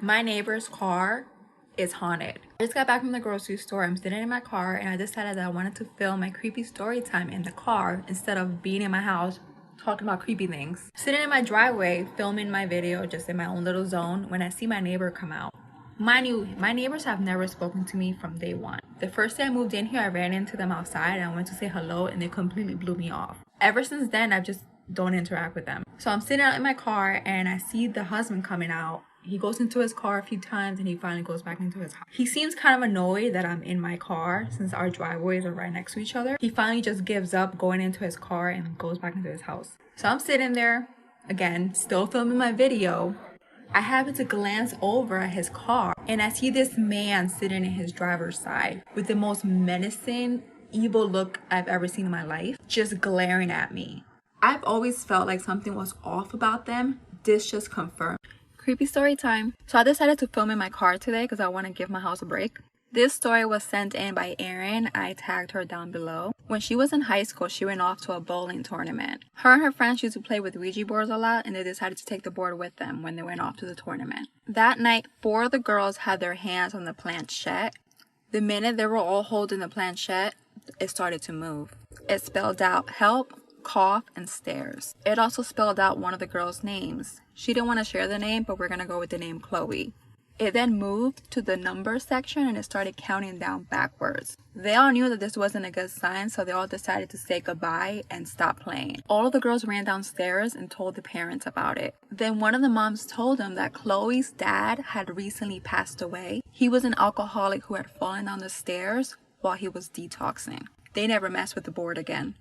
My neighbor's car is haunted. I just got back from the grocery store. I'm sitting in my car and I decided that I wanted to film my creepy story time in the car instead of being in my house talking about creepy things. Sitting in my driveway filming my video just in my own little zone when I see my neighbor come out. Mind you, my neighbors have never spoken to me from day one. The first day I moved in here, I ran into them outside and I went to say hello and they completely blew me off. Ever since then, I've just don't interact with them. So I'm sitting out in my car and I see the husband coming out. He goes into his car a few times and he finally goes back into his house. He seems kind of annoyed that I'm in my car since our driveways are right next to each other. He finally just gives up going into his car and goes back into his house. So I'm sitting there, again, still filming my video. I happen to glance over at his car and I see this man sitting in his driver's side with the most menacing, evil look I've ever seen in my life, just glaring at me. I've always felt like something was off about them. This just confirmed. Creepy story time. So I decided to film in my car today because I want to give my house a break. This story was sent in by Erin. I tagged her down below. When she was in high school, she went off to a bowling tournament. Her and her friends used to play with Ouija boards a lot and they decided to take the board with them when they went off to the tournament. That night, 4 of the girls had their hands on the planchette. The minute they were all holding the planchette, it started to move. It spelled out help, cough, and stairs. It also spelled out one of the girls' names. She didn't want to share the name, but we're gonna go with the name Chloe. It then moved to the number section and it started counting down backwards. They all knew that this wasn't a good sign, so they all decided to say goodbye and stop playing. All of the girls ran downstairs and told the parents about it. Then one of the moms told them that Chloe's dad had recently passed away. He was an alcoholic who had fallen down the stairs while he was detoxing. They never messed with the board again.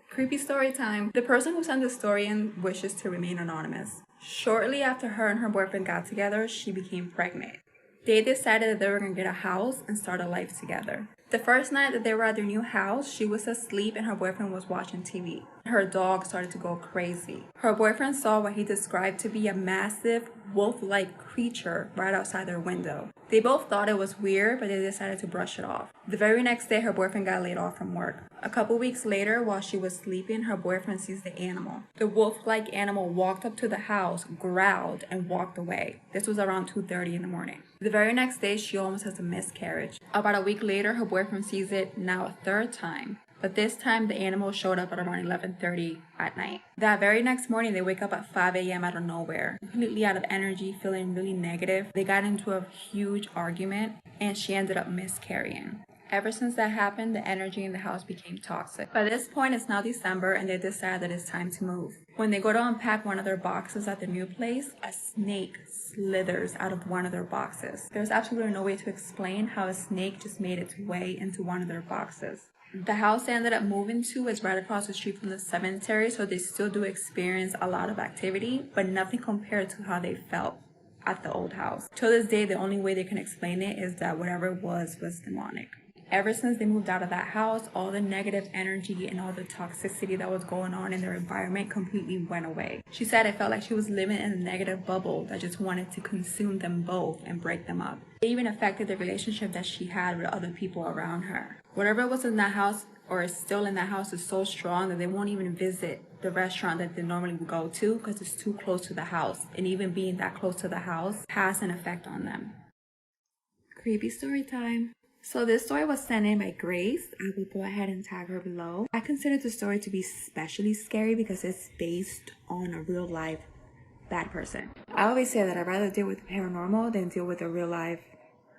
Creepy story time. The person who sent the story in wishes to remain anonymous. Shortly after her and her boyfriend got together, she became pregnant. They decided that they were going to get a house and start a life together. The first night that they were at their new house, she was asleep and her boyfriend was watching TV. Her dog started to go crazy. Her boyfriend saw what he described to be a massive wolf-like creature right outside their window. They both thought it was weird, but they decided to brush it off. The very next day, her boyfriend got laid off from work. A couple weeks later, while she was sleeping, her boyfriend sees the animal. The wolf-like animal walked up to the house, growled, and walked away. This was around 2:30 in the morning. The very next day, she almost has a miscarriage. About a week later, her boyfriend sees it now a third time. But this time, the animal showed up at around 11:30 at night. That very next morning, they wake up at 5 a.m. out of nowhere, completely out of energy, feeling really negative. They got into a huge argument, and she ended up miscarrying. Ever since that happened, the energy in the house became toxic. By this point, it's now December, and they decide that it's time to move. When they go to unpack one of their boxes at their new place, a snake slithers out of one of their boxes. There's absolutely no way to explain how a snake just made its way into one of their boxes. The house they ended up moving to is right across the street from the cemetery, so they still do experience a lot of activity, but nothing compared to how they felt at the old house. To this day, the only way they can explain it is that whatever it was demonic. Ever since they moved out of that house, all the negative energy and all the toxicity that was going on in their environment completely went away. She said it felt like she was living in a negative bubble that just wanted to consume them both and break them up. It even affected the relationship that she had with other people around her. Whatever was in that house or is still in that house is so strong that they won't even visit the restaurant that they normally would go to because it's too close to the house. And even being that close to the house has an effect on them. Creepy story time. So this story was sent in by Grace. I will go ahead and tag her below. I consider the story to be especially scary because it's based on a real life bad person. I always say that I'd rather deal with the paranormal than deal with a real life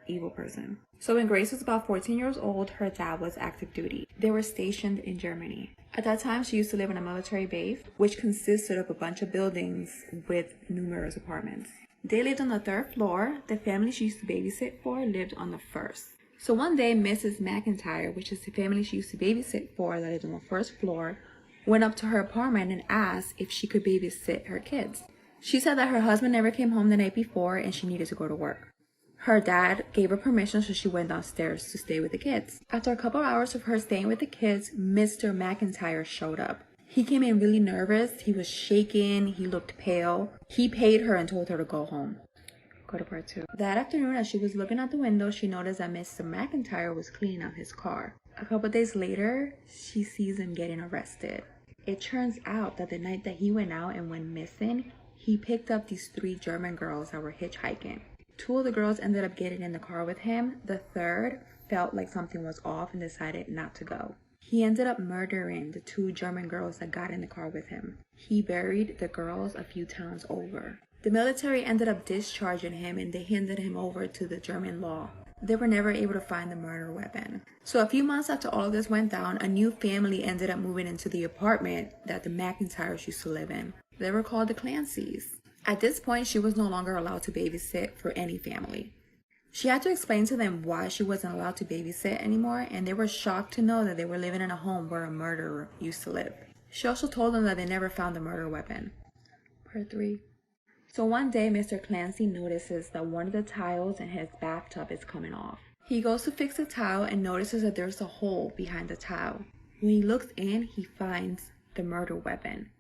evil person. So when Grace was about 14 years old, her dad was active duty. They were stationed in Germany. At that time, she used to live in a military base, which consisted of a bunch of buildings with numerous apartments. They lived on the 3rd floor. The family she used to babysit for lived on the 1st. So one day, Mrs. McIntyre, which is the family she used to babysit for that lived on the 1st floor, went up to her apartment and asked if she could babysit her kids. She said that her husband never came home the night before and she needed to go to work. Her dad gave her permission, so she went downstairs to stay with the kids. After a couple hours of her staying with the kids, Mr. McIntyre showed up. He came in really nervous. He was shaking. He looked pale. He paid her and told her to go home. Go to part 2. That afternoon, as she was looking out the window, she noticed that Mr. McIntyre was cleaning out his car. A couple days later, she sees him getting arrested. It turns out that the night that he went out and went missing, he picked up these 3 German girls that were hitchhiking. Two of the girls ended up getting in the car with him. The third felt like something was off and decided not to go. He ended up murdering the two German girls that got in the car with him. He buried the girls a few towns over. The military ended up discharging him and they handed him over to the German law. They were never able to find the murder weapon. So a few months after all of this went down, a new family ended up moving into the apartment that the McIntyres used to live in. They were called the Clancys. At this point, she was no longer allowed to babysit for any family. She had to explain to them why she wasn't allowed to babysit anymore, and they were shocked to know that they were living in a home where a murderer used to live. She also told them that they never found the murder weapon. Part 3. So one day, Mr. Clancy notices that one of the tiles in his bathtub is coming off. He goes to fix the tile and notices that there's a hole behind the tile. When he looks in, he finds the murder weapon.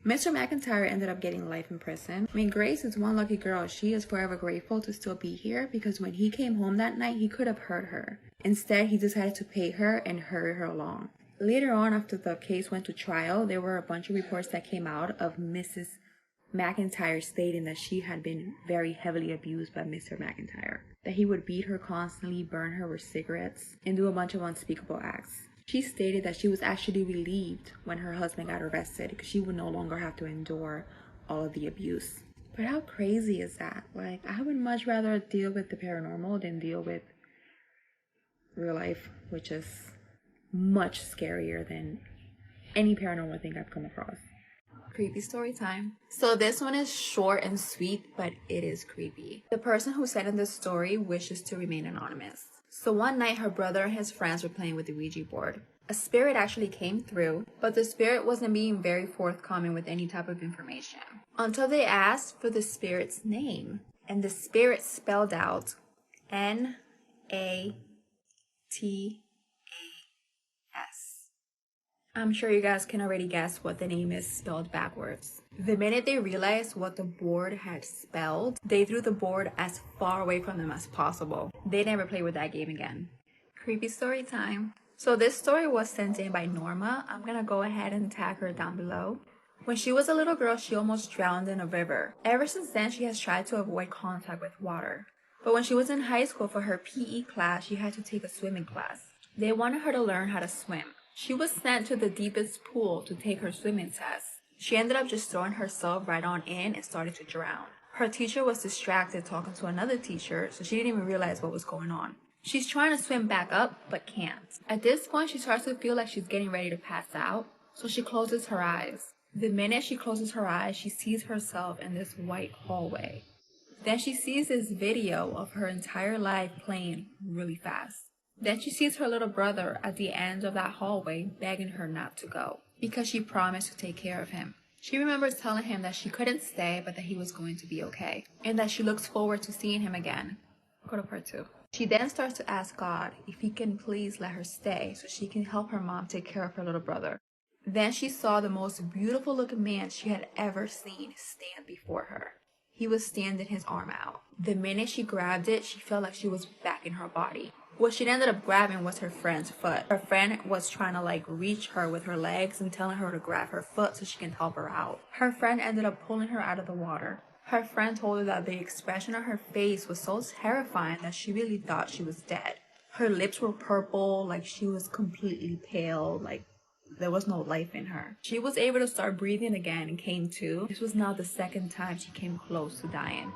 Mr. McIntyre ended up getting life in prison. I mean, Grace is one lucky girl. She is forever grateful to still be here because when he came home that night, he could have hurt her. Instead, he decided to pay her and hurry her along. Later on, after the case went to trial, there were a bunch of reports that came out of Mrs. McIntyre stating that she had been very heavily abused by Mr. McIntyre. That he would beat her constantly, burn her with cigarettes, and do a bunch of unspeakable acts. She stated that she was actually relieved when her husband got arrested because she would no longer have to endure all of the abuse. But how crazy is that? Like, I would much rather deal with the paranormal than deal with real life, which is much scarier than any paranormal thing I've come across. Creepy story time. So this one is short and sweet, but it is creepy. The person who sent in this story wishes to remain anonymous. So one night, her brother and his friends were playing with the Ouija board. A spirit actually came through, but the spirit wasn't being very forthcoming with any type of information. Until they asked for the spirit's name. And the spirit spelled out N-A-T-A-S. I'm sure you guys can already guess what the name is spelled backwards. The minute they realized what the board had spelled, they threw the board as far away from them as possible. They never played with that game again. Creepy story time. So this story was sent in by Norma. I'm gonna go ahead and tag her down below. When she was a little girl, she almost drowned in a river. Ever since then, she has tried to avoid contact with water. But when she was in high school for her PE class, she had to take a swimming class. They wanted her to learn how to swim. She was sent to the deepest pool to take her swimming test. She ended up just throwing herself right on in and started to drown. Her teacher was distracted talking to another teacher, so she didn't even realize what was going on. She's trying to swim back up, but can't. At this point, she starts to feel like she's getting ready to pass out, so she closes her eyes. The minute she closes her eyes, she sees herself in this white hallway. Then she sees this video of her entire life playing really fast. Then she sees her little brother at the end of that hallway begging her not to go because she promised to take care of him. She remembers telling him that she couldn't stay but that he was going to be okay and that she looks forward to seeing him again. Go to part 2. She then starts to ask God if he can please let her stay so she can help her mom take care of her little brother. Then she saw the most beautiful looking man she had ever seen stand before her. He was standing his arm out. The minute she grabbed it, she felt like she was back in her body. What she ended up grabbing was her friend's foot. Her friend was trying to reach her with her legs and telling her to grab her foot so she can help her out. Her friend ended up pulling her out of the water. Her friend told her that the expression on her face was so terrifying that she really thought she was dead. Her lips were purple, like she was completely pale, like there was no life in her. She was able to start breathing again and came to. This was now the second time she came close to dying.